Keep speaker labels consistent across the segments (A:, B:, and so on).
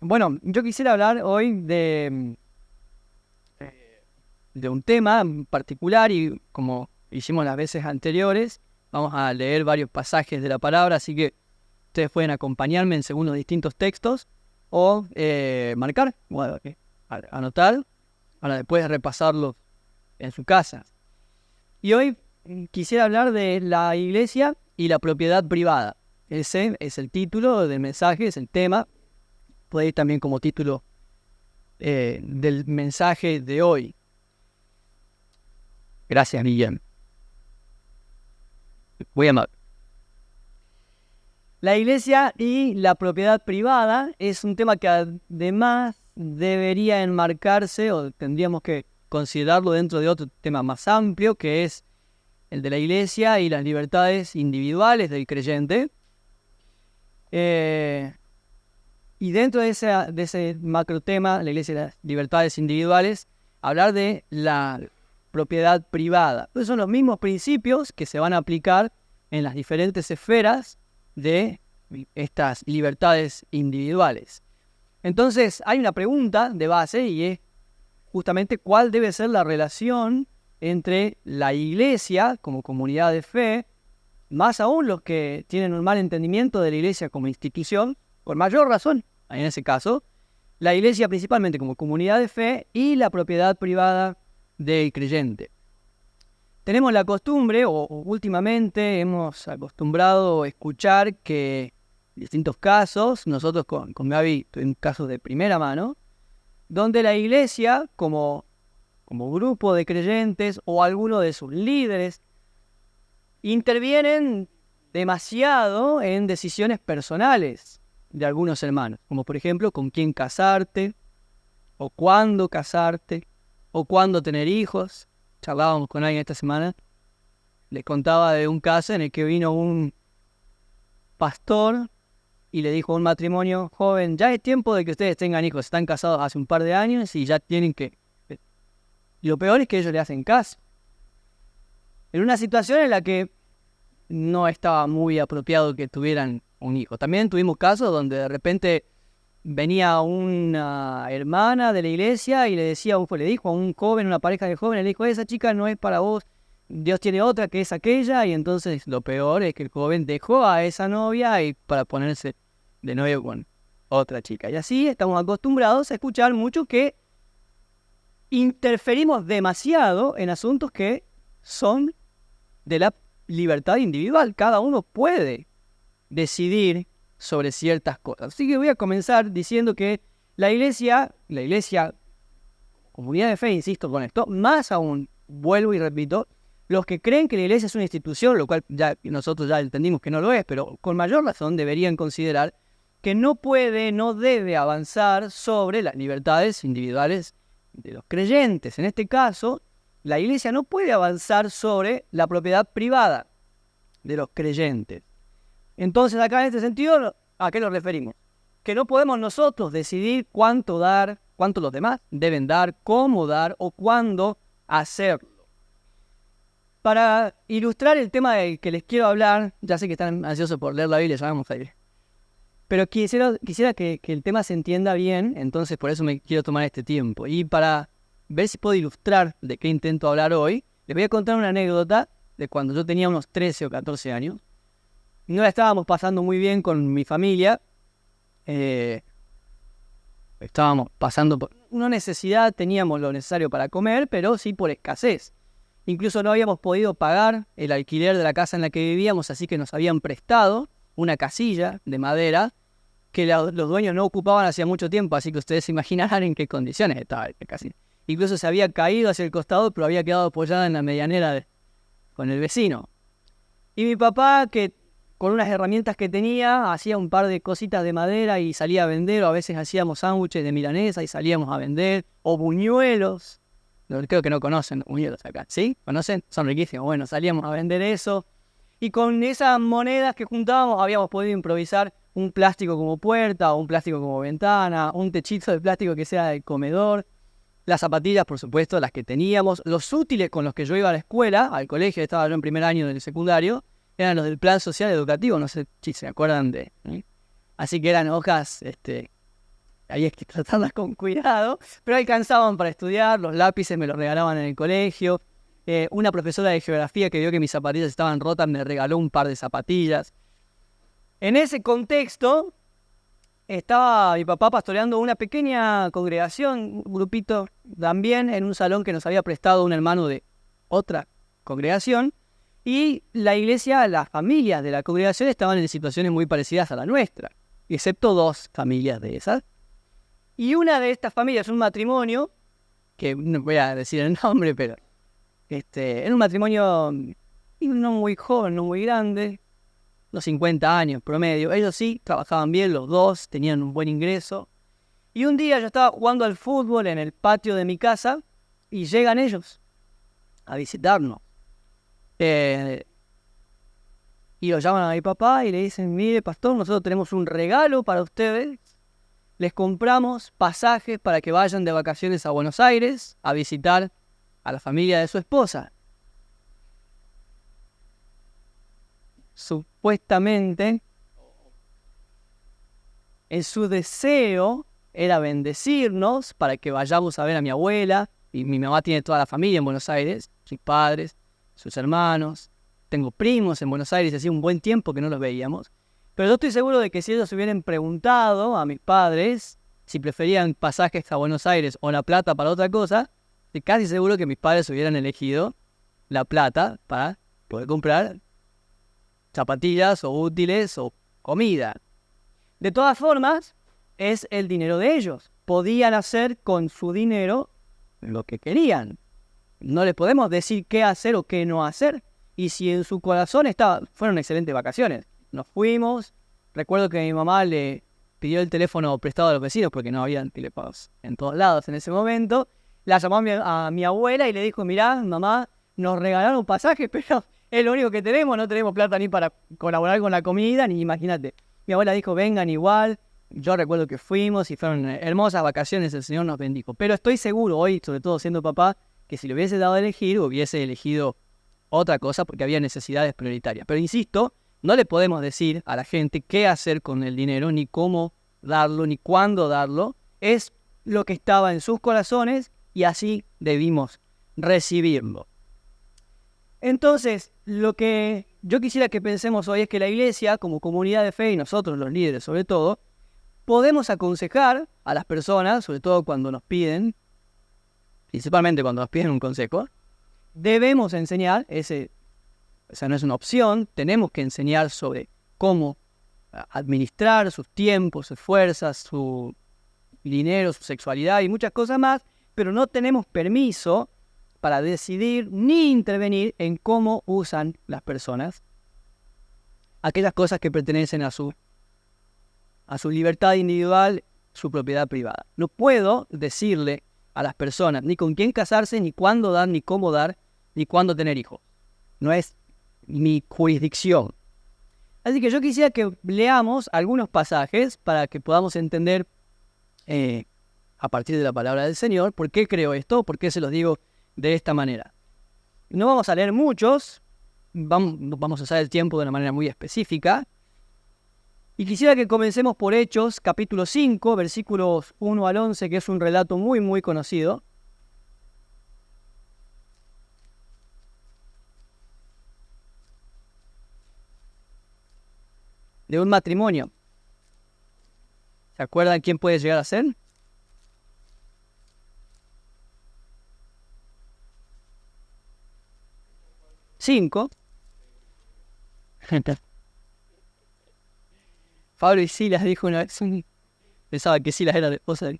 A: Bueno, yo quisiera hablar hoy de un tema en particular y como hicimos las veces anteriores, vamos a leer varios pasajes de la palabra, así que ustedes pueden acompañarme según los distintos textos o marcar, bueno, anotar, para después repasarlos en su casa. Y hoy quisiera hablar de la iglesia y la propiedad privada. Ese es el título del mensaje, es el tema. Puede ir también como título del mensaje de hoy. Gracias, Guillem. Voy a amar. La iglesia y la propiedad privada es un tema que además debería enmarcarse o tendríamos que considerarlo dentro de otro tema más amplio, que es el de la iglesia y las libertades individuales del creyente. Y dentro de ese macro tema, la iglesia y las libertades individuales, hablar de la propiedad privada. Pues son los mismos principios que se van a aplicar en las diferentes esferas de estas libertades individuales. Entonces, hay una pregunta de base y es justamente cuál debe ser la relación entre la iglesia como comunidad de fe, más aún los que tienen un mal entendimiento de la iglesia como institución, por mayor razón, en ese caso, la iglesia principalmente como comunidad de fe y la propiedad privada del creyente. Tenemos la costumbre, o últimamente hemos acostumbrado a escuchar que en distintos casos, nosotros con Gaby tuvimos casos de primera mano, donde la iglesia como grupo de creyentes o alguno de sus líderes intervienen demasiado en decisiones personales de algunos hermanos, como por ejemplo con quién casarte, o cuándo casarte, o cuándo tener hijos. Charlábamos con alguien esta semana, les contaba de un caso en el que vino un pastor y le dijo a un matrimonio joven, ya es tiempo de que ustedes tengan hijos, están casados hace un par de años y ya tienen que... Y lo peor es que ellos le hacen caso. En una situación en la que no estaba muy apropiado que tuvieran un hijo. También tuvimos casos donde de repente venía una hermana de la iglesia y le dijo a un joven, una pareja de jóvenes, le dijo, esa chica no es para vos, Dios tiene otra que es aquella, y entonces lo peor es que el joven dejó a esa novia y para ponerse de novio con otra chica. Y así estamos acostumbrados a escuchar mucho que interferimos demasiado en asuntos que son de la libertad individual. Cada uno puede decidir sobre ciertas cosas. Así que voy a comenzar diciendo que la iglesia, comunidad de fe, insisto con esto, más aún, vuelvo y repito, los que creen que la iglesia es una institución, lo cual ya nosotros ya entendimos que no lo es, pero con mayor razón deberían considerar que no puede, no debe avanzar sobre las libertades individuales de los creyentes. En este caso, la iglesia no puede avanzar sobre la propiedad privada de los creyentes. Entonces, acá en este sentido, ¿a qué nos referimos? Que no podemos nosotros decidir cuánto dar, cuánto los demás deben dar, cómo dar o cuándo hacerlo. Para ilustrar el tema del que les quiero hablar, ya sé que están ansiosos por leer la Biblia, ya vamos a ir. Pero quisiera que el tema se entienda bien, entonces por eso me quiero tomar este tiempo. Y para ver si puedo ilustrar de qué intento hablar hoy, les voy a contar una anécdota de cuando yo tenía unos 13 o 14 años. No la estábamos pasando muy bien con mi familia. Estábamos pasando por una necesidad, teníamos lo necesario para comer, pero sí por escasez. Incluso no habíamos podido pagar el alquiler de la casa en la que vivíamos, así que nos habían prestado una casilla de madera que los dueños no ocupaban hacía mucho tiempo, así que ustedes se imaginarán en qué condiciones estaba esta casilla. Incluso se había caído hacia el costado, pero había quedado apoyada en la medianera con el vecino. Y mi papá, que con unas herramientas que tenía, hacía un par de cositas de madera y salía a vender, o a veces hacíamos sándwiches de milanesa y salíamos a vender, o buñuelos. Creo que no conocen los buñuelos acá, ¿sí? ¿Conocen? Son riquísimos. Bueno, salíamos a vender eso. Y con esas monedas que juntábamos habíamos podido improvisar un plástico como puerta, o un plástico como ventana, un techito de plástico que sea del comedor. Las zapatillas, por supuesto, las que teníamos. Los útiles con los que yo iba a la escuela, al colegio, estaba yo en primer año del secundario, eran los del plan social educativo, no sé si se acuerdan de... Así que eran hojas Ahí hay que tratarlas con cuidado, pero alcanzaban para estudiar, los lápices me los regalaban en el colegio. Una profesora de geografía que vio que mis zapatillas estaban rotas me regaló un par de zapatillas. En ese contexto, estaba mi papá pastoreando una pequeña congregación, un grupito también, en un salón que nos había prestado un hermano de otra congregación. Y la iglesia, las familias de la congregación estaban en situaciones muy parecidas a la nuestra, excepto 2 familias de esas. Y una de estas familias, un matrimonio, que no voy a decir el nombre, pero era un matrimonio no muy joven, no muy grande, unos 50 años promedio. Ellos sí trabajaban bien, los 2 tenían un buen ingreso. Y un día yo estaba jugando al fútbol en el patio de mi casa y llegan ellos a visitarnos. Y lo llaman a mi papá y le dicen: mire, pastor, nosotros tenemos un regalo para ustedes. Les compramos pasajes para que vayan de vacaciones a Buenos Aires a visitar a la familia de su esposa. Supuestamente, en su deseo era bendecirnos para que vayamos a ver a mi abuela. Y mi mamá tiene toda la familia en Buenos Aires, sus padres, sus hermanos. Tengo primos en Buenos Aires, hacía un buen tiempo que no los veíamos. Pero yo estoy seguro de que si ellos hubieran preguntado a mis padres si preferían pasajes a Buenos Aires o La Plata para otra cosa, estoy casi seguro que mis padres hubieran elegido La Plata para poder comprar zapatillas o útiles o comida. De todas formas, es el dinero de ellos. Podían hacer con su dinero lo que querían. No les podemos decir qué hacer o qué no hacer. Y si en su corazón fueron excelentes vacaciones. Nos fuimos. Recuerdo que mi mamá le pidió el teléfono prestado a los vecinos porque no habían teléfonos en todos lados en ese momento. La llamó a mi abuela y le dijo: mirá, mamá, nos regalaron pasajes, pero es lo único que tenemos. No tenemos plata ni para colaborar con la comida, ni imagínate. Mi abuela dijo: vengan igual. Yo recuerdo que fuimos y fueron hermosas vacaciones. El Señor nos bendijo. Pero estoy seguro hoy, sobre todo siendo papá, que si le hubiese dado a elegir, hubiese elegido otra cosa porque había necesidades prioritarias. Pero insisto, no le podemos decir a la gente qué hacer con el dinero, ni cómo darlo, ni cuándo darlo. Es lo que estaba en sus corazones y así debimos recibirlo. Entonces, lo que yo quisiera que pensemos hoy es que la iglesia, como comunidad de fe, y nosotros los líderes sobre todo, podemos aconsejar a las personas, sobre todo cuando nos piden, principalmente cuando nos piden un consejo. Debemos enseñar, esa no es una opción, tenemos que enseñar sobre cómo administrar sus tiempos, sus fuerzas, su dinero, su sexualidad y muchas cosas más, pero no tenemos permiso para decidir ni intervenir en cómo usan las personas aquellas cosas que pertenecen a su libertad individual, su propiedad privada. No puedo decirle a las personas ni con quién casarse, ni cuándo dar, ni cómo dar, ni cuándo tener hijos. No es mi jurisdicción. Así que yo quisiera que leamos algunos pasajes para que podamos entender a partir de la palabra del Señor por qué creo esto, por qué se los digo de esta manera. No vamos a leer muchos, vamos a usar el tiempo de una manera muy específica. Y quisiera que comencemos por Hechos, capítulo 5, versículos 1 al 11, que es un relato muy, muy conocido. De un matrimonio. ¿Se acuerdan quién puede llegar a ser? Cinco. Pablo y Silas dijo una vez, pensaba que Silas era la esposa de...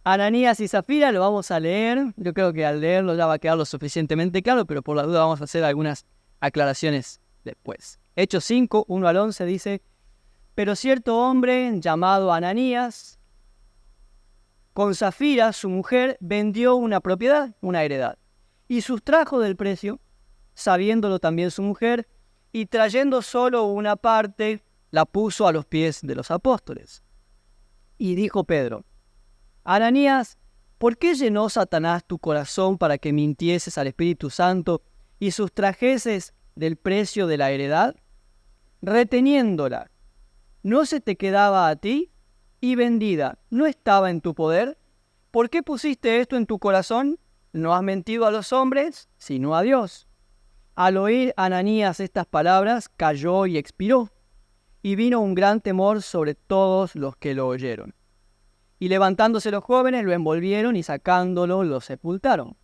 A: Ananías y Zafira lo vamos a leer. Yo creo que al leerlo ya va a quedar lo suficientemente claro, pero por la duda vamos a hacer algunas aclaraciones después. Hechos 5, 1 al 11 dice: pero cierto hombre llamado Ananías, con Zafira, su mujer, vendió una propiedad, una heredad, y sustrajo del precio, sabiéndolo también su mujer, y trayendo solo una parte, la puso a los pies de los apóstoles. Y dijo Pedro: Ananías, ¿por qué llenó Satanás tu corazón para que mintieses al Espíritu Santo y sustrajeses del precio de la heredad? Reteniéndola, ¿no se te quedaba a ti? y vendida no estaba en tu poder? ¿Por qué pusiste esto en tu corazón? No has mentido a los hombres, sino a Dios. Al oír Ananías estas palabras, cayó y expiró, y vino un gran temor sobre todos los que lo oyeron. Y levantándose los jóvenes, lo envolvieron y sacándolo, lo sepultaron.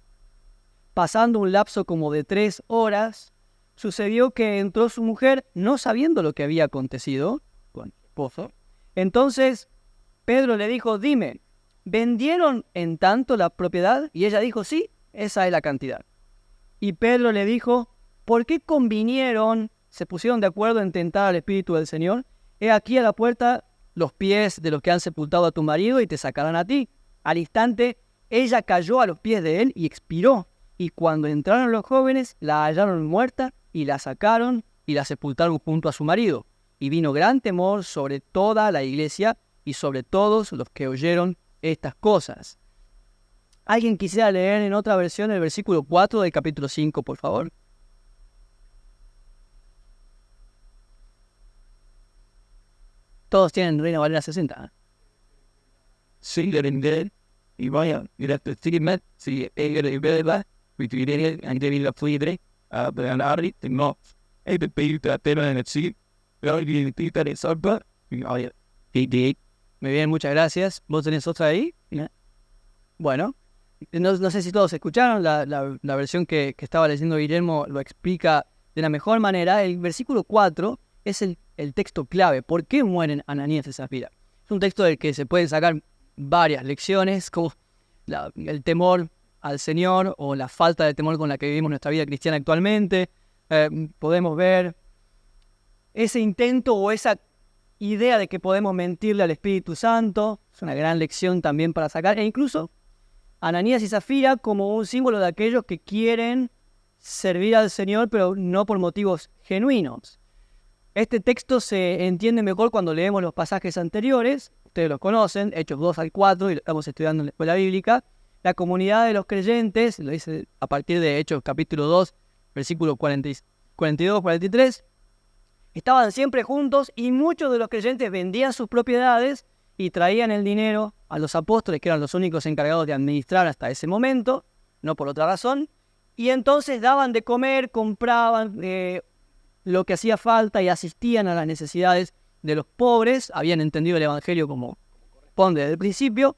A: Pasando un lapso como de 3 horas, sucedió que entró su mujer, no sabiendo lo que había acontecido con su esposo. Entonces Pedro le dijo: dime, ¿vendieron en tanto la propiedad? Y ella dijo: sí, esa es la cantidad. Y Pedro le dijo: ¿por qué convinieron, se pusieron de acuerdo en tentar al Espíritu del Señor? He aquí a la puerta los pies de los que han sepultado a tu marido y te sacarán a ti. Al instante ella cayó a los pies de él y expiró. Y cuando entraron los jóvenes, la hallaron muerta y la sacaron y la sepultaron junto a su marido. Y vino gran temor sobre toda la iglesia y sobre todos los que oyeron estas cosas. ¿Alguien quisiera leer en otra versión el versículo 4 del capítulo 5, por favor? Todos tienen Reina Valera 60.
B: Sí, y vaya, mira, si verdad, la flibre, pero no, el pedir tratero en el sí, pero el tita de salva, y oye,
A: Muy bien, muchas gracias. ¿Vos tenés otra ahí? Bueno, no sé si todos escucharon, la versión que estaba leyendo Guillermo lo explica de la mejor manera. El versículo 4 es el texto clave. ¿Por qué mueren Ananías y Zafira? Es un texto del que se pueden sacar varias lecciones, como el temor al Señor o la falta de temor con la que vivimos nuestra vida cristiana actualmente. Podemos ver ese intento o esa idea de que podemos mentirle al Espíritu Santo. Es una gran lección también para sacar. E incluso Ananías y Zafira como un símbolo de aquellos que quieren servir al Señor, pero no por motivos genuinos. Este texto se entiende mejor cuando leemos los pasajes anteriores. Ustedes los conocen, Hechos 2 al 4, y lo estamos estudiando en la escuela bíblica. La comunidad de los creyentes, lo dice a partir de Hechos capítulo 2, versículos 42-43, estaban siempre juntos y muchos de los creyentes vendían sus propiedades y traían el dinero a los apóstoles, que eran los únicos encargados de administrar hasta ese momento, no por otra razón, y entonces daban de comer, compraban lo que hacía falta y asistían a las necesidades de los pobres. Habían entendido el Evangelio como corresponde desde el principio,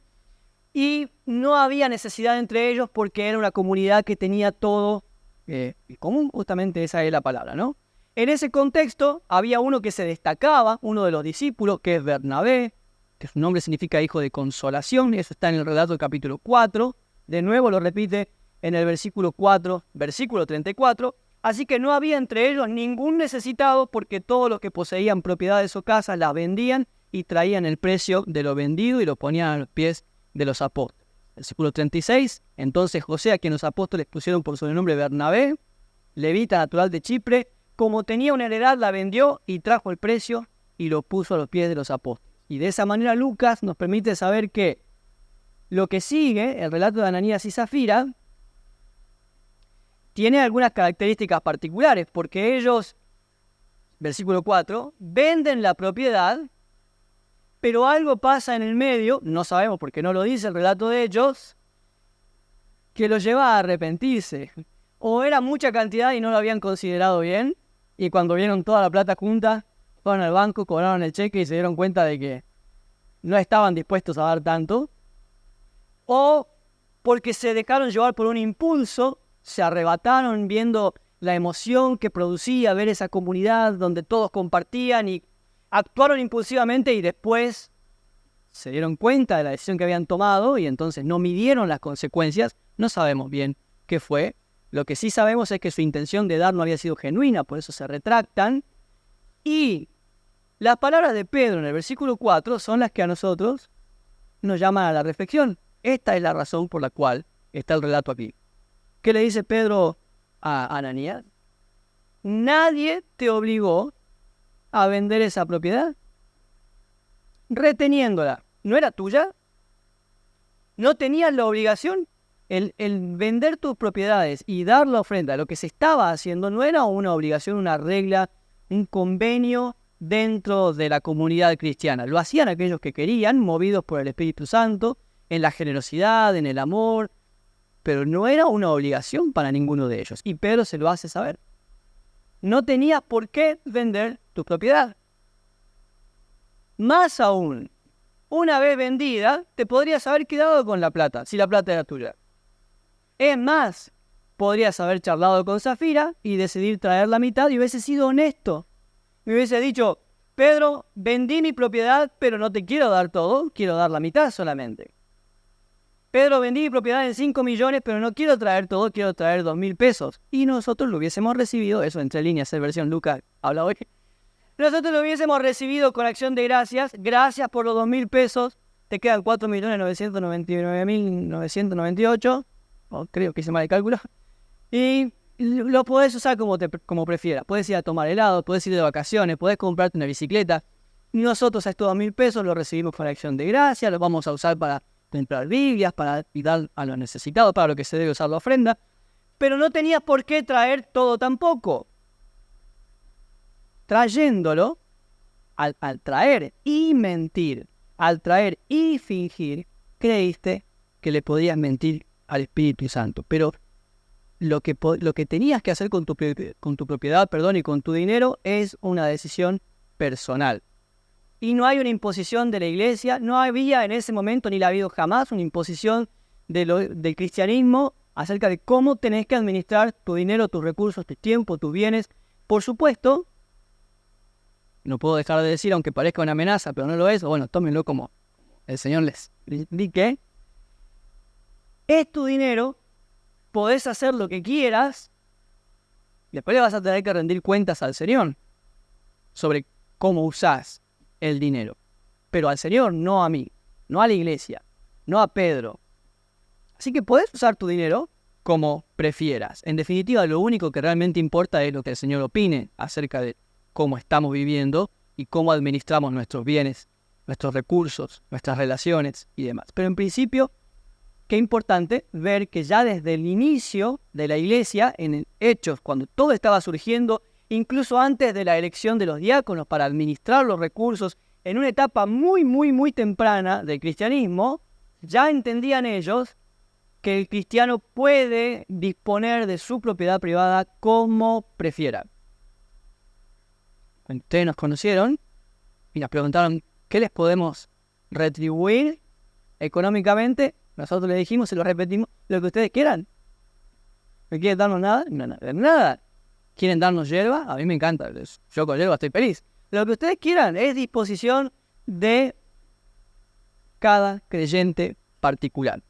A: y no había necesidad entre ellos porque era una comunidad que tenía todo en común. Justamente esa es la palabra, ¿no? En ese contexto había uno que se destacaba, uno de los discípulos, que es Bernabé, que su nombre significa hijo de consolación, y eso está en el relato del capítulo 4. De nuevo lo repite en el versículo 4, versículo 34. Así que no había entre ellos ningún necesitado, porque todos los que poseían propiedades o casas las vendían y traían el precio de lo vendido y lo ponían a los pies de los apóstoles. Versículo 36. Entonces José, a quien los apóstoles pusieron por sobrenombre Bernabé, levita natural de Chipre, como tenía una heredad, la vendió y trajo el precio y lo puso a los pies de los apóstoles. Y de esa manera Lucas nos permite saber que lo que sigue, el relato de Ananías y Zafira, tiene algunas características particulares, porque ellos, versículo 4, venden la propiedad, pero algo pasa en el medio, no sabemos porque no lo dice el relato de ellos, que los lleva a arrepentirse. O era mucha cantidad y no lo habían considerado bien, y cuando vieron toda la plata junta, fueron al banco, cobraron el cheque y se dieron cuenta de que no estaban dispuestos a dar tanto. O porque se dejaron llevar por un impulso, se arrebataron viendo la emoción que producía ver esa comunidad donde todos compartían y actuaron impulsivamente, y después se dieron cuenta de la decisión que habían tomado y entonces no midieron las consecuencias. No sabemos bien qué fue. Lo que sí sabemos es que su intención de dar no había sido genuina, por eso se retractan. Y las palabras de Pedro en el versículo 4 son las que a nosotros nos llaman a la reflexión. Esta es la razón por la cual está el relato aquí. ¿Qué le dice Pedro a Ananías? Nadie te obligó a vender esa propiedad, reteniéndola. ¿No era tuya? ¿No tenías la obligación? El vender tus propiedades y dar la ofrenda, lo que se estaba haciendo no era una obligación, una regla, un convenio dentro de la comunidad cristiana. Lo hacían aquellos que querían, movidos por el Espíritu Santo, en la generosidad, en el amor, pero no era una obligación para ninguno de ellos. Y Pedro se lo hace saber. No tenías por qué vender tu propiedad. Más aún, una vez vendida, te podrías haber quedado con la plata, si la plata era tuya. Es más, podrías haber charlado con Zafira y decidir traer la mitad y hubiese sido honesto. Me hubiese dicho, Pedro, vendí mi propiedad, pero no te quiero dar todo, quiero dar la mitad solamente. Pedro, vendí mi propiedad en 5 millones, pero no quiero traer todo, quiero traer 2.000 pesos. Y nosotros lo hubiésemos recibido, eso entre líneas, es versión Lucas, habla hoy. Nosotros lo hubiésemos recibido con acción de gracias. Gracias por los 2.000 pesos. Te quedan 4.999.998. Oh, creo que hice mal el cálculo. Y lo podés usar como prefieras. Puedes ir a tomar helado, puedes ir de vacaciones, puedes comprarte una bicicleta. Nosotros a estos 2.000 pesos los recibimos con acción de gracias. Los vamos a usar para comprar Biblias, para dar a los necesitados, para lo que se debe usar la ofrenda. Pero no tenías por qué traer todo tampoco. Trayéndolo, al traer y mentir, al traer y fingir, creíste que le podías mentir al Espíritu Santo. Pero lo que tenías que hacer con tu propiedad, y con tu dinero es una decisión personal. Y no hay una imposición de la iglesia, no había en ese momento, ni la ha habido jamás, una imposición del cristianismo acerca de cómo tenés que administrar tu dinero, tus recursos, tu tiempo, tus bienes. Por supuesto, no puedo dejar de decir, aunque parezca una amenaza, pero no lo es, o bueno, tómenlo como el Señor les indique. Es tu dinero, podés hacer lo que quieras, y después le vas a tener que rendir cuentas al Señor sobre cómo usás el dinero. Pero al Señor, no a mí, no a la iglesia, no a Pedro. Así que podés usar tu dinero como prefieras. En definitiva, lo único que realmente importa es lo que el Señor opine acerca de cómo estamos viviendo y cómo administramos nuestros bienes, nuestros recursos, nuestras relaciones y demás. Pero en principio, qué importante ver que ya desde el inicio de la iglesia, en Hechos, cuando todo estaba surgiendo, incluso antes de la elección de los diáconos para administrar los recursos, en una etapa muy temprana del cristianismo, ya entendían ellos que el cristiano puede disponer de su propiedad privada como prefiera. Ustedes nos conocieron y nos preguntaron qué les podemos retribuir económicamente. Nosotros les dijimos, se lo repetimos, lo que ustedes quieran. ¿Me quieren darnos nada? Nada. ¿Quieren darnos hierba? A mí me encanta. Yo con hierba estoy feliz. Lo que ustedes quieran es disposición de cada creyente particular.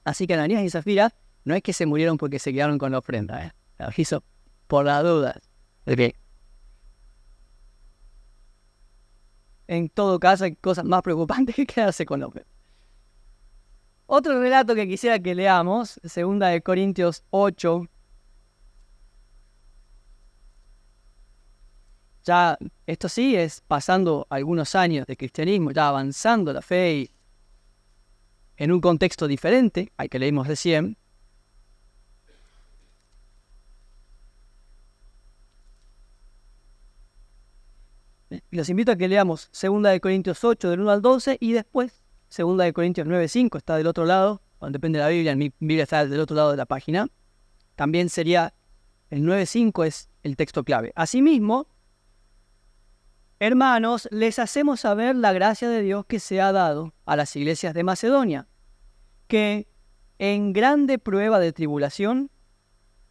A: Así que Ananías y Zafira no es que se murieron porque se quedaron con la ofrenda. Lo hizo por las dudas. Okay. En todo caso, hay cosas más preocupantes que quedarse con la ofrenda. Otro relato que quisiera que leamos, 2 Corintios 8. Ya, esto sí es pasando algunos años de cristianismo, ya avanzando la fe y en un contexto diferente al que leímos recién. Los invito a que leamos 2 Corintios 8, del 1 al 12, y después 2 Corintios 9, 5, está del otro lado, cuando depende de la Biblia, en mi Biblia está del otro lado de la página. También sería, el 9, 5 es el texto clave. Asimismo, hermanos, les hacemos saber la gracia de Dios que se ha dado a las iglesias de Macedonia, que en grande prueba de tribulación,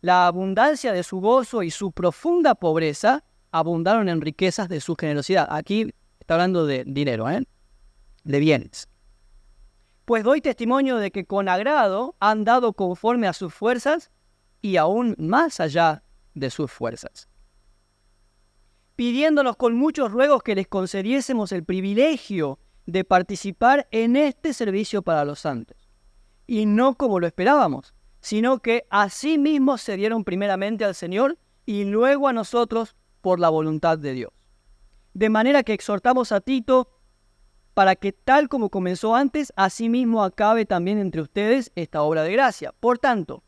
A: la abundancia de su gozo y su profunda pobreza abundaron en riquezas de su generosidad. Aquí está hablando de dinero, de bienes. Pues doy testimonio de que con agrado han dado conforme a sus fuerzas y aún más allá de sus fuerzas, pidiéndonos con muchos ruegos que les concediésemos el privilegio de participar en este servicio para los santos. Y no como lo esperábamos, sino que asimismo se dieron primeramente al Señor y luego a nosotros por la voluntad de Dios. De manera que exhortamos a Tito para que tal como comenzó antes, asimismo acabe también entre ustedes esta obra de gracia. Por tanto,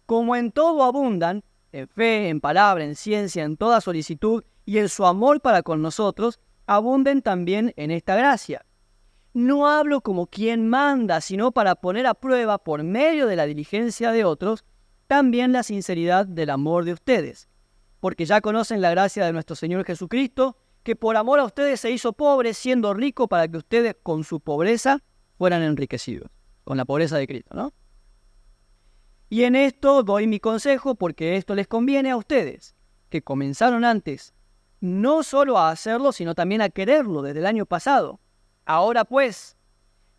A: como en todo abundan, en fe, en palabra, en ciencia, en toda solicitud y en su amor para con nosotros abunden también en esta gracia. No hablo como quien manda, sino para poner a prueba por medio de la diligencia de otros también la sinceridad del amor de ustedes, porque ya conocen la gracia de nuestro Señor Jesucristo, que por amor a ustedes se hizo pobre, siendo rico para que ustedes con su pobreza fueran enriquecidos, con la pobreza de Cristo, ¿no? Y en esto doy mi consejo, porque esto les conviene a ustedes, que comenzaron antes no solo a hacerlo, sino también a quererlo desde el año pasado. Ahora pues,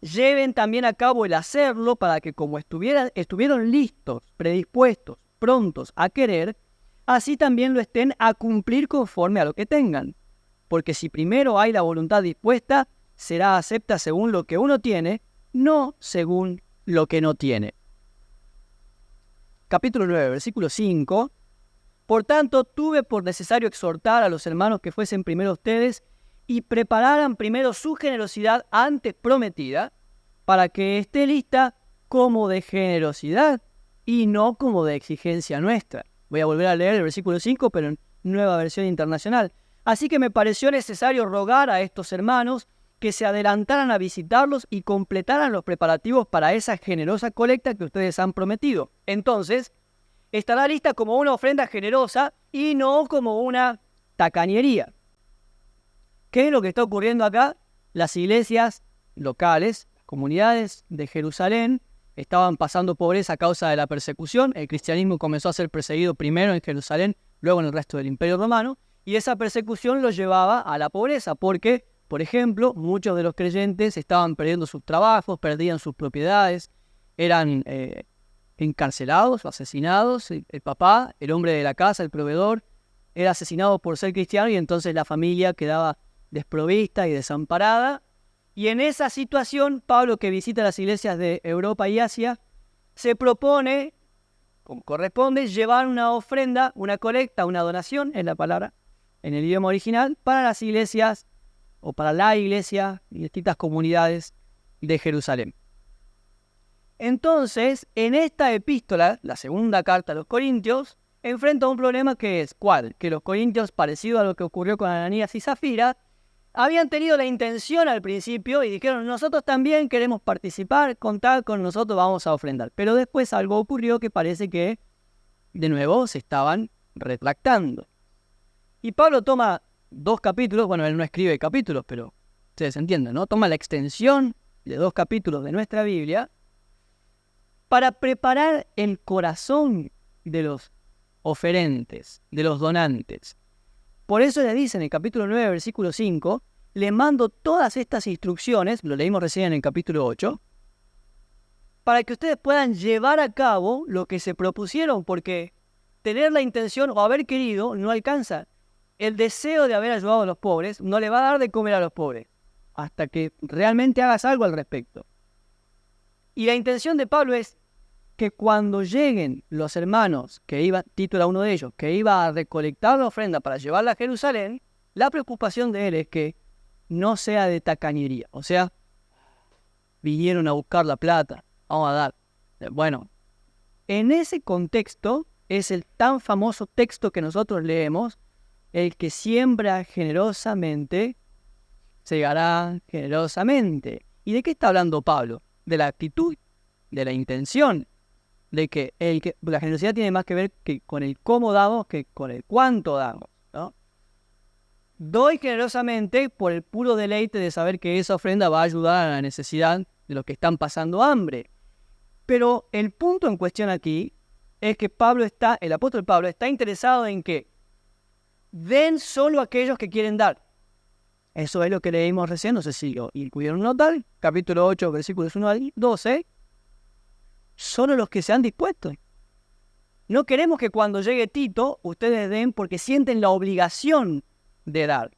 A: lleven también a cabo el hacerlo para que como estuvieron listos, predispuestos, prontos a querer, así también lo estén a cumplir conforme a lo que tengan. Porque si primero hay la voluntad dispuesta, será acepta según lo que uno tiene, no según lo que no tiene. Capítulo 9, versículo 5. Por tanto, tuve por necesario exhortar a los hermanos que fuesen primero ustedes y prepararan primero su generosidad antes prometida, para que esté lista como de generosidad y no como de exigencia nuestra. Voy a volver a leer el versículo 5, pero en Nueva Versión Internacional. Así que me pareció necesario rogar a estos hermanos que se adelantaran a visitarlos y completaran los preparativos para esa generosa colecta que ustedes han prometido. Entonces, estará lista como una ofrenda generosa y no como una tacañería. ¿Qué es lo que está ocurriendo acá? Las iglesias locales, las comunidades de Jerusalén, estaban pasando pobreza a causa de la persecución. El cristianismo comenzó a ser perseguido primero en Jerusalén, luego en el resto del Imperio Romano, y esa persecución los llevaba a la pobreza, porque, por ejemplo, muchos de los creyentes estaban perdiendo sus trabajos, perdían sus propiedades, eran encarcelados o asesinados. El papá, el hombre de la casa, el proveedor, era asesinado por ser cristiano y entonces la familia quedaba desprovista y desamparada. Y en esa situación, Pablo, que visita las iglesias de Europa y Asia, se propone, como corresponde, llevar una ofrenda, una colecta, una donación, es la palabra, en el idioma original, para las iglesias o para la iglesia y distintas comunidades de Jerusalén. Entonces, en esta epístola, la segunda carta a los Corintios, enfrenta un problema que es, ¿cuál? Que los corintios, parecido a lo que ocurrió con Ananías y Zafira, habían tenido la intención al principio y dijeron, nosotros también queremos participar, contad con nosotros, vamos a ofrendar. Pero después algo ocurrió que parece que, de nuevo, se estaban retractando. Y Pablo toma 2 capítulos, bueno, él no escribe capítulos, pero ustedes entienden, ¿no? Toma la extensión de 2 capítulos de nuestra Biblia para preparar el corazón de los oferentes, de los donantes. Por eso le dice en el capítulo 9, versículo 5, le mando todas estas instrucciones, lo leímos recién en el capítulo 8, para que ustedes puedan llevar a cabo lo que se propusieron, porque tener la intención o haber querido no alcanza. El deseo de haber ayudado a los pobres no le va a dar de comer a los pobres, hasta que realmente hagas algo al respecto. Y la intención de Pablo es que cuando lleguen los hermanos, Tito era uno de ellos, que iba a recolectar la ofrenda para llevarla a Jerusalén, la preocupación de él es que no sea de tacañería. O sea, vinieron a buscar la plata, vamos a dar. Bueno, en ese contexto es el tan famoso texto que nosotros leemos, el que siembra generosamente, segará generosamente. ¿Y de qué está hablando Pablo? De la actitud, de la intención. De que la generosidad tiene más que ver con el cómo damos que con el cuánto damos, ¿no? Doy generosamente por el puro deleite de saber que esa ofrenda va a ayudar a la necesidad de los que están pasando hambre. Pero el punto en cuestión aquí es que el apóstol Pablo está interesado en que den solo aquellos que quieren dar. Eso es lo que leímos recién, no sé si lo incluyeron notar, capítulo 8, versículos 1 al 12. Solo los que se han dispuesto. No queremos que cuando llegue Tito ustedes den porque sienten la obligación de dar.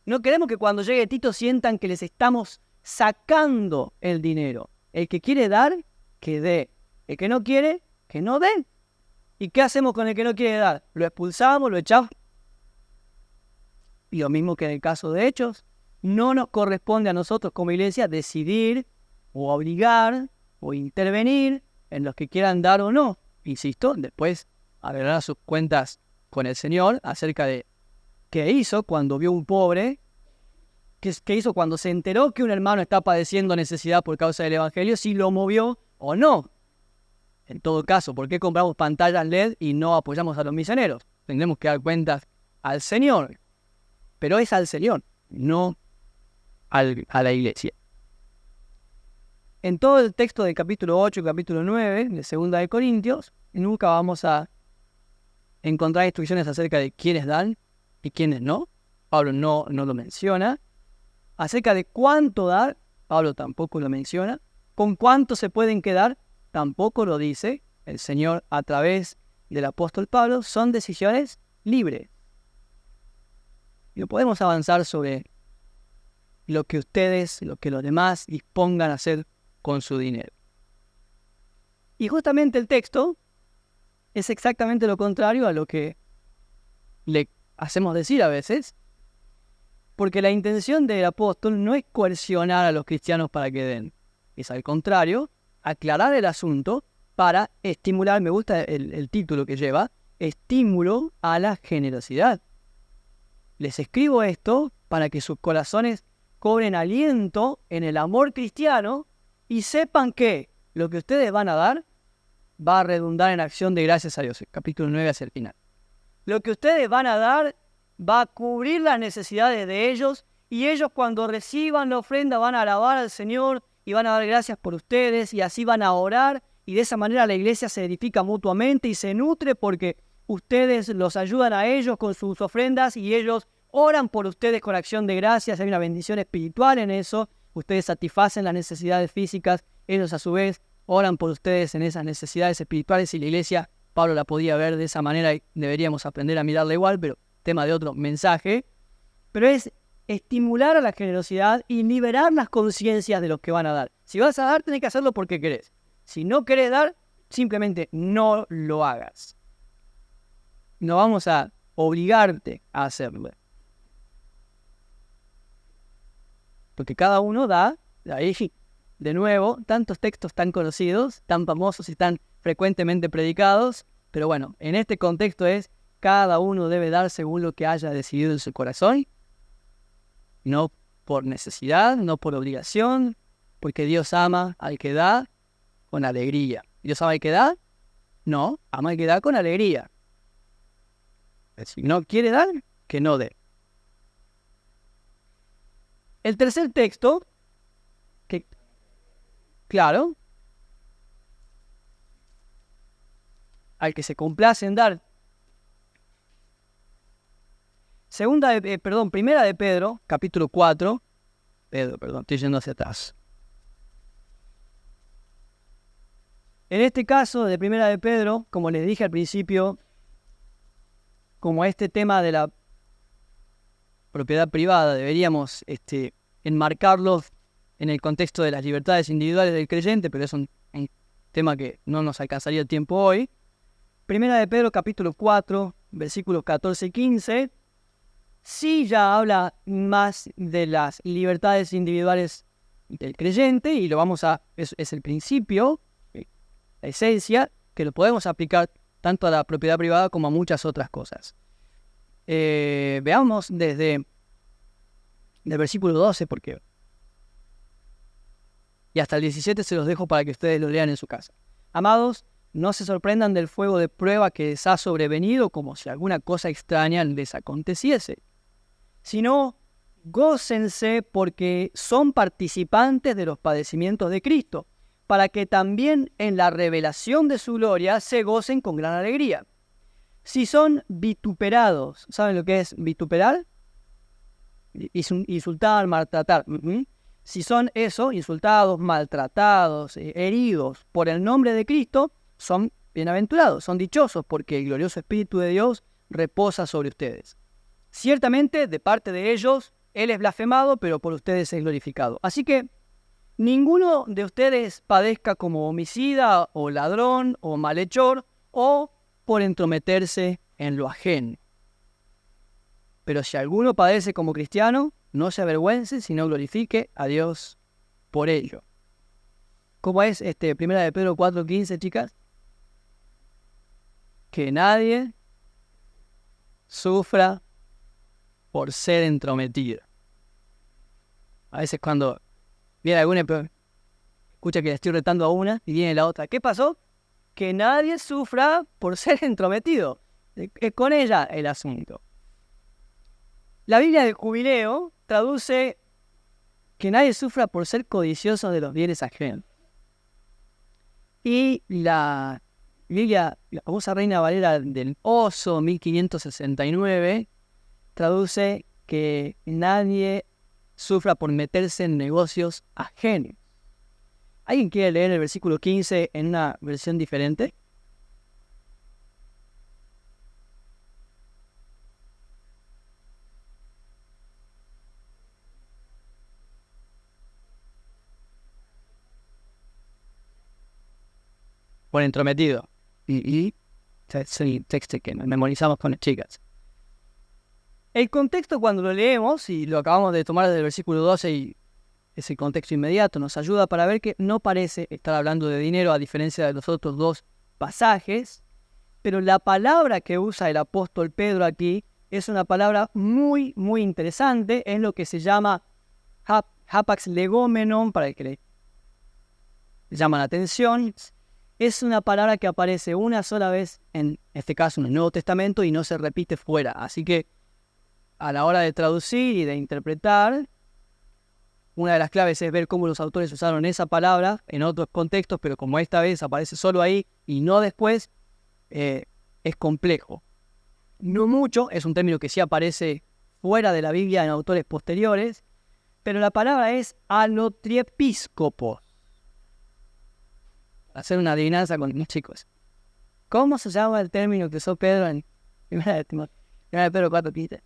A: No queremos que cuando llegue Tito sientan que les estamos sacando el dinero. El que quiere dar, que dé. El que no quiere, que no dé. ¿Y qué hacemos con el que no quiere dar? ¿Lo expulsamos, lo echamos? Y lo mismo que en el caso de Hechos, no nos corresponde a nosotros como iglesia decidir o obligar o intervenir en los que quieran dar o no. Insisto, después arreglar sus cuentas con el Señor acerca de ¿Qué hizo cuando vio un pobre? ¿Qué hizo cuando se enteró que un hermano está padeciendo necesidad por causa del Evangelio? ¿Si lo movió o no? En todo caso, ¿por qué compramos pantallas LED y no apoyamos a los misioneros? Tendremos que dar cuentas al Señor. Pero es al Señor, no a la iglesia. En todo el texto del capítulo 8 y capítulo 9 de 2 de Corintios, nunca vamos a encontrar instrucciones acerca de quiénes dan y quiénes no. Pablo no lo menciona. Acerca de cuánto dar, Pablo tampoco lo menciona. Con cuánto se pueden quedar, tampoco lo dice el Señor a través del apóstol Pablo. Son decisiones libres. Y no podemos avanzar sobre lo que ustedes, lo que los demás dispongan a hacer con su dinero. Y justamente el texto es exactamente lo contrario a lo que le hacemos decir a veces, porque la intención del apóstol no es coercionar a los cristianos para que den, es al contrario, aclarar el asunto para estimular, me gusta el título que lleva, estímulo a la generosidad. Les escribo esto para que sus corazones cobren aliento en el amor cristiano y sepan que lo que ustedes van a dar va a redundar en acción de gracias a Dios. El capítulo 9 hacia el final. Lo que ustedes van a dar va a cubrir las necesidades de ellos y ellos cuando reciban la ofrenda van a alabar al Señor y van a dar gracias por ustedes y así van a orar y de esa manera la iglesia se edifica mutuamente y se nutre porque ustedes los ayudan a ellos con sus ofrendas y ellos oran por ustedes con acción de gracias. Hay una bendición espiritual en eso. Ustedes satisfacen las necesidades físicas, ellos a su vez oran por ustedes en esas necesidades espirituales y la iglesia, Pablo la podía ver de esa manera y deberíamos aprender a mirarla igual, pero tema de otro mensaje. Pero es estimular a la generosidad y liberar las conciencias de los que van a dar. Si vas a dar, tenés que hacerlo porque querés. Si no querés dar, simplemente no lo hagas. No vamos a obligarte a hacerlo. Porque cada uno da, ahí de nuevo, tantos textos tan conocidos, tan famosos y tan frecuentemente predicados, pero bueno, en este contexto es, cada uno debe dar según lo que haya decidido en su corazón, no por necesidad, no por obligación, porque Dios ama al que da con alegría. ¿Dios ama al que da? No, ama al que da con alegría. Si no quiere dar, que no dé. El tercer texto, que, claro, al que se complace en dar. Primera de Pedro, capítulo 4. Estoy yendo hacia atrás. En este caso de Primera de Pedro, como les dije al principio, como este tema de la propiedad privada, deberíamos enmarcarlo en el contexto de las libertades individuales del creyente, pero es un tema que no nos alcanzaría el tiempo hoy. Primera de Pedro, capítulo 4, versículos 14 y 15, sí ya habla más de las libertades individuales del creyente, y es el principio, la esencia, que lo podemos aplicar tanto a la propiedad privada como a muchas otras cosas. Veamos desde el versículo 12, y hasta el 17 se los dejo para que ustedes lo lean en su casa. Amados, no se sorprendan del fuego de prueba que les ha sobrevenido como si alguna cosa extraña les aconteciese, sino gócense porque son participantes de los padecimientos de Cristo, para que también en la revelación de su gloria se gocen con gran alegría. Si son vituperados, ¿saben lo que es vituperar? Insultar, maltratar. Si son eso, insultados, maltratados, heridos por el nombre de Cristo, son bienaventurados, son dichosos, porque el glorioso Espíritu de Dios reposa sobre ustedes. Ciertamente, de parte de ellos, Él es blasfemado, pero por ustedes es glorificado. Así que ninguno de ustedes padezca como homicida, o ladrón, o malhechor, o por entrometerse en lo ajeno. Pero si alguno padece como cristiano, no se avergüence, sino glorifique a Dios por ello. ¿Cómo es Primera de Pedro 4:15, chicas? Que nadie sufra por ser entrometido. A veces cuando viene alguna, escucha que le estoy retando a una y viene la otra. ¿Qué pasó? Que nadie sufra por ser entrometido. Es con ella el asunto. La Biblia del Jubileo traduce que nadie sufra por ser codicioso de los bienes ajenos. Y la Biblia, la famosa Reina Valera del Oso, 1569, traduce que nadie sufra por meterse en negocios ajenos. ¿Alguien quiere leer el versículo 15 en una versión diferente? Por entrometido. Sí, texto que memorizamos con las chicas. El contexto cuando lo leemos, y lo acabamos de tomar del versículo 12 y es el contexto inmediato, nos ayuda para ver que no parece estar hablando de dinero a diferencia de los otros dos pasajes, pero la palabra que usa el apóstol Pedro aquí es una palabra muy, muy interesante, es lo que se llama hapax legomenon, para el que le llama la atención. Es una palabra que aparece una sola vez, en este caso en el Nuevo Testamento, y no se repite fuera. Así que a la hora de traducir y de interpretar, una de las claves es ver cómo los autores usaron esa palabra en otros contextos, pero como esta vez aparece solo ahí y no después, es complejo. No mucho, es un término que sí aparece fuera de la Biblia en autores posteriores, pero la palabra es alotriepiscopos. Hacer una adivinanza con los chicos. ¿Cómo se llama el término que usó Pedro en 1 de Pedro 4:15?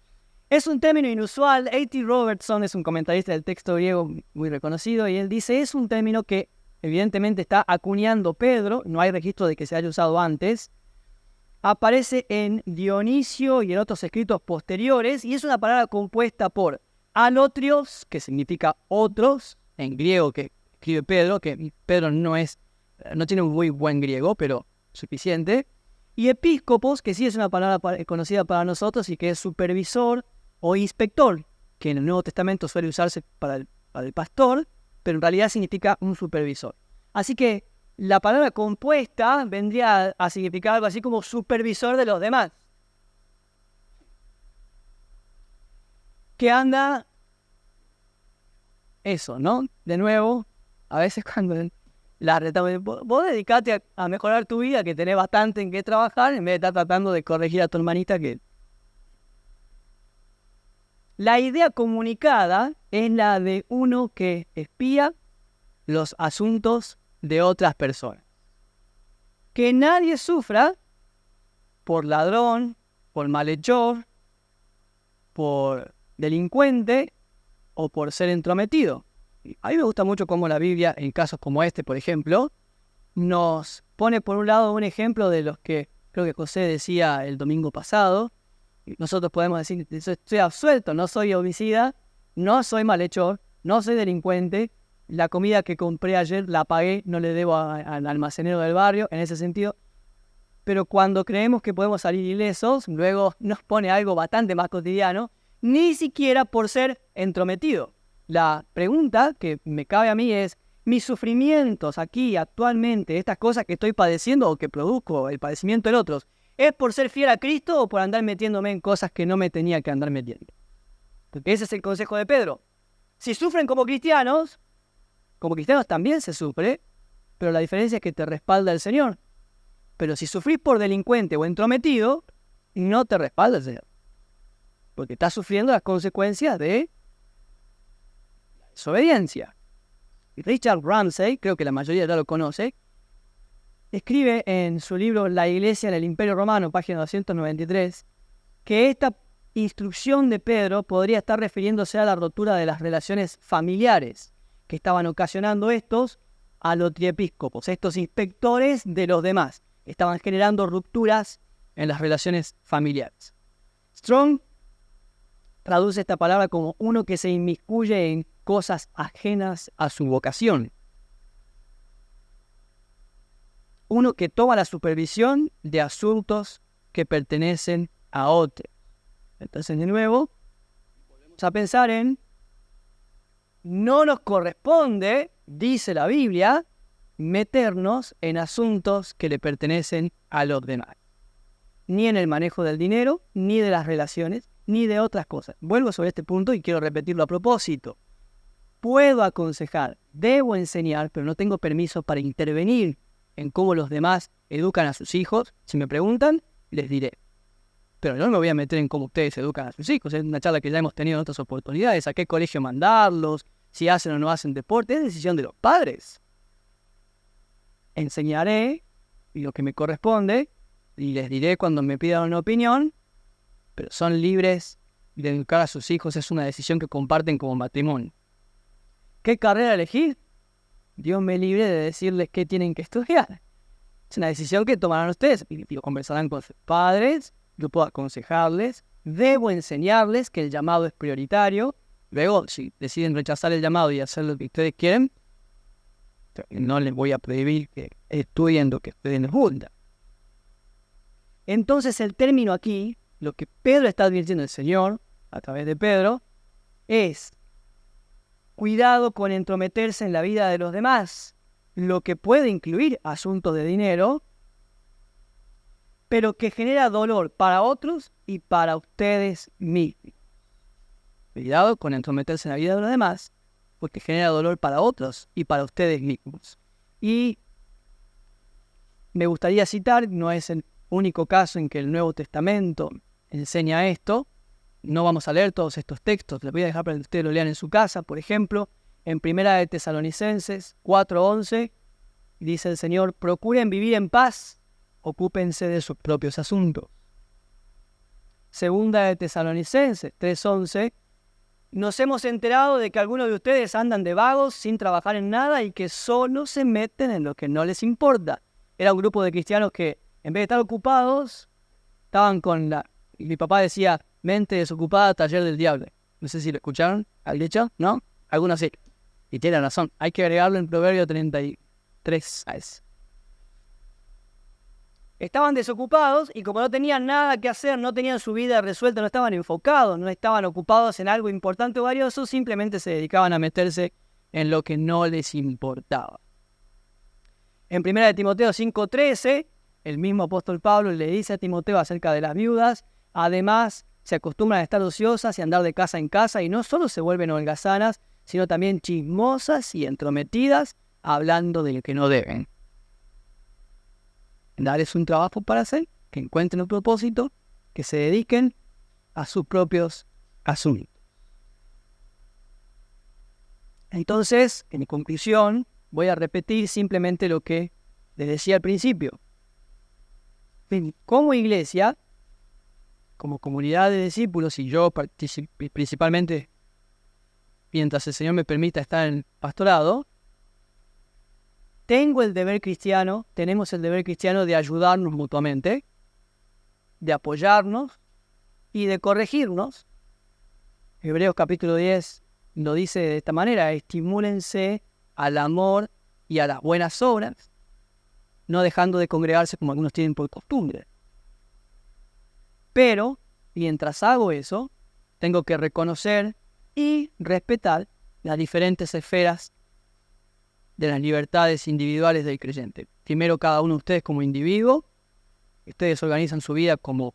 A: Es un término inusual. A.T. Robertson es un comentarista del texto griego muy reconocido y él dice es un término que evidentemente está acuñando Pedro, no hay registro de que se haya usado antes, aparece en Dionisio y en otros escritos posteriores y es una palabra compuesta por alotrios, que significa otros, en griego que escribe Pedro, que Pedro no tiene un muy buen griego, pero suficiente, y episcopos, que sí es una palabra conocida para nosotros y que es supervisor o inspector, que en el Nuevo Testamento suele usarse para el pastor, pero en realidad significa un supervisor. Así que la palabra compuesta vendría a significar algo así como supervisor de los demás. Que anda eso, ¿no? De nuevo, a veces cuando la retamos, vos dedicate a mejorar tu vida, que tenés bastante en qué trabajar, en vez de estar tratando de corregir a tu hermanita que... La idea comunicada es la de uno que espía los asuntos de otras personas. Que nadie sufra por ladrón, por malhechor, por delincuente o por ser entrometido. A mí me gusta mucho cómo la Biblia, en casos como este, por ejemplo, nos pone por un lado un ejemplo de los que creo que José decía el domingo pasado. Nosotros podemos decir, estoy absuelto, no soy homicida, no soy malhechor, no soy delincuente, la comida que compré ayer la pagué, no le debo al almacenero del barrio, en ese sentido. Pero cuando creemos que podemos salir ilesos, luego nos pone algo bastante más cotidiano, ni siquiera por ser entrometido. La pregunta que me cabe a mí es, mis sufrimientos aquí, actualmente, estas cosas que estoy padeciendo o que produzco el padecimiento en otros, ¿es por ser fiel a Cristo o por andar metiéndome en cosas que no me tenía que andar metiendo? Porque ese es el consejo de Pedro. Si sufren como cristianos también se sufre, pero la diferencia es que te respalda el Señor. Pero si sufrís por delincuente o entrometido, no te respalda el Señor. Porque estás sufriendo las consecuencias de la desobediencia. Y Richard Ramsey, creo que la mayoría ya lo conoce, escribe en su libro La Iglesia en el Imperio Romano, página 293, que esta instrucción de Pedro podría estar refiriéndose a la rotura de las relaciones familiares que estaban ocasionando estos alotriepiscopos, estos inspectores de los demás. Estaban generando rupturas en las relaciones familiares. Strong traduce esta palabra como uno que se inmiscuye en cosas ajenas a su vocación. Uno que toma la supervisión de asuntos que pertenecen a otro. Entonces, de nuevo, Vamos a pensar en, no nos corresponde, dice la Biblia, meternos en asuntos que le pertenecen a los demás. Ni en el manejo del dinero, ni de las relaciones, ni de otras cosas. Vuelvo sobre este punto y quiero repetirlo a propósito. Puedo aconsejar, debo enseñar, pero no tengo permiso para intervenir en cómo los demás educan a sus hijos. Si me preguntan, les diré. Pero no me voy a meter en cómo ustedes educan a sus hijos. Es una charla que ya hemos tenido en otras oportunidades. A qué colegio mandarlos, si hacen o no hacen deporte. Es decisión de los padres. Enseñaré lo que me corresponde y les diré cuando me pidan una opinión, pero son libres de educar a sus hijos. Es una decisión que comparten como matrimonio. ¿Qué carrera elegir? Dios me libre de decirles qué tienen que estudiar. Es una decisión que tomarán ustedes. Lo conversarán con sus padres. Yo puedo aconsejarles. Debo enseñarles que el llamado es prioritario. Luego, si deciden rechazar el llamado y hacer lo que ustedes quieren, no les voy a prohibir que estudien lo que a ustedes les gusta. Entonces el término aquí, lo que Pedro está advirtiendo el Señor, a través de Pedro, es cuidado con entrometerse en la vida de los demás, lo que puede incluir asuntos de dinero, pero que genera dolor para otros y para ustedes mismos. Cuidado con entrometerse en la vida de los demás, porque genera dolor para otros y para ustedes mismos. Y me gustaría citar, no es el único caso en que el Nuevo Testamento enseña esto. No vamos a leer todos estos textos, les voy a dejar para que ustedes lo lean en su casa. Por ejemplo, en Primera de Tesalonicenses 4:11, dice el Señor: procuren vivir en paz, ocúpense de sus propios asuntos. Segunda de Tesalonicenses 3:11, nos hemos enterado de que algunos de ustedes andan de vagos sin trabajar en nada y que solo se meten en lo que no les importa. Era un grupo de cristianos que, en vez de estar ocupados, estaban con la... Mi papá decía, mente desocupada, taller del diablo. No sé si lo escucharon, al dicho, ¿no? Algunos sí. Y tienen razón, hay que agregarlo en Proverbio 33 a eso. Estaban desocupados y como no tenían nada que hacer, no tenían su vida resuelta, no estaban enfocados, no estaban ocupados en algo importante o valioso, simplemente se dedicaban a meterse en lo que no les importaba. En 1 Timoteo 5:13, el mismo apóstol Pablo le dice a Timoteo acerca de las viudas: además, se acostumbran a estar ociosas y andar de casa en casa, y no solo se vuelven holgazanas, sino también chismosas y entrometidas, hablando de lo que no deben. Darles un trabajo para hacer, que encuentren un propósito, que se dediquen a sus propios asuntos. Entonces, en conclusión, voy a repetir simplemente lo que les decía al principio. Como iglesia, como comunidad de discípulos, y yo principalmente, mientras el Señor me permita estar en el pastorado, tenemos el deber cristiano de ayudarnos mutuamente, de apoyarnos y de corregirnos. Hebreos capítulo 10 lo dice de esta manera: estimúlense al amor y a las buenas obras, no dejando de congregarse como algunos tienen por costumbre. Pero, mientras hago eso, tengo que reconocer y respetar las diferentes esferas de las libertades individuales del creyente. Primero, cada uno de ustedes como individuo, ustedes organizan su vida como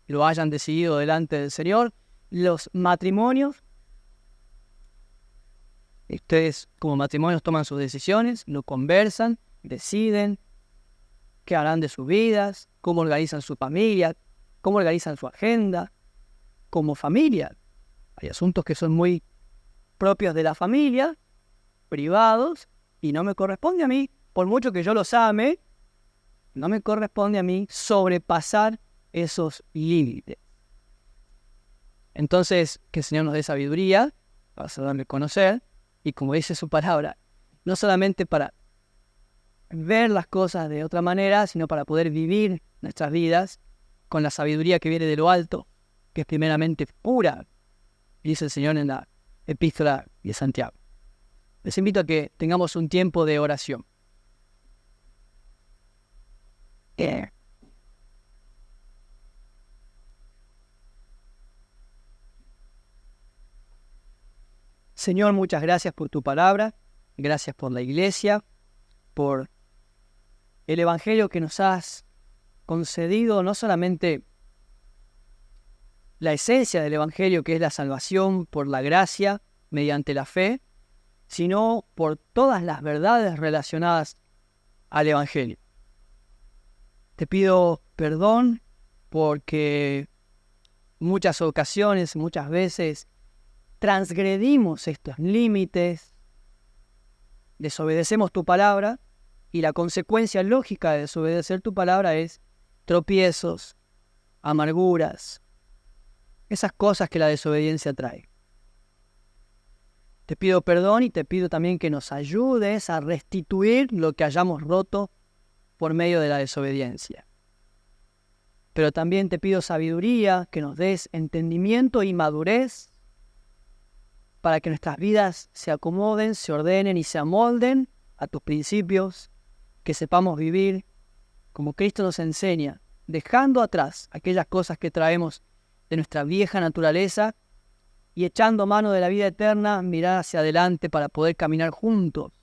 A: lo hayan decidido delante del Señor. Los matrimonios, ustedes como matrimonios toman sus decisiones, lo conversan, deciden qué harán de sus vidas, cómo organizan su familia, cómo organizan su agenda como familia. Hay asuntos que son muy propios de la familia, privados, y no me corresponde a mí, por mucho que yo los ame, no me corresponde a mí sobrepasar esos límites. Entonces, que el Señor nos dé sabiduría para saberle conocer, y como dice su palabra, no solamente para ver las cosas de otra manera, sino para poder vivir nuestras vidas con la sabiduría que viene de lo alto, que es primeramente pura, dice el Señor en la epístola de Santiago. Les invito a que tengamos un tiempo de oración. Señor, muchas gracias por tu palabra, gracias por la iglesia, por el evangelio que nos has concedido, no solamente la esencia del evangelio, que es la salvación por la gracia mediante la fe, sino por todas las verdades relacionadas al evangelio. Te pido perdón porque muchas ocasiones, muchas veces, transgredimos estos límites, desobedecemos tu palabra, y la consecuencia lógica de desobedecer tu palabra es tropiezos, amarguras, esas cosas que la desobediencia trae. Te pido perdón y te pido también que nos ayudes a restituir lo que hayamos roto por medio de la desobediencia. Pero también te pido sabiduría, que nos des entendimiento y madurez para que nuestras vidas se acomoden, se ordenen y se amolden a tus principios, que sepamos vivir como Cristo nos enseña, dejando atrás aquellas cosas que traemos de nuestra vieja naturaleza y echando mano de la vida eterna, mirar hacia adelante para poder caminar juntos,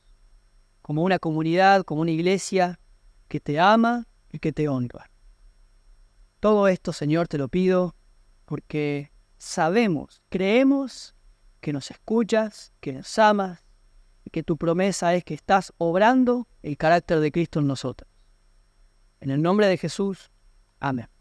A: como una comunidad, como una iglesia que te ama y que te honra. Todo esto, Señor, te lo pido porque sabemos, creemos que nos escuchas, que nos amas y que tu promesa es que estás obrando el carácter de Cristo en nosotros. En el nombre de Jesús, amén.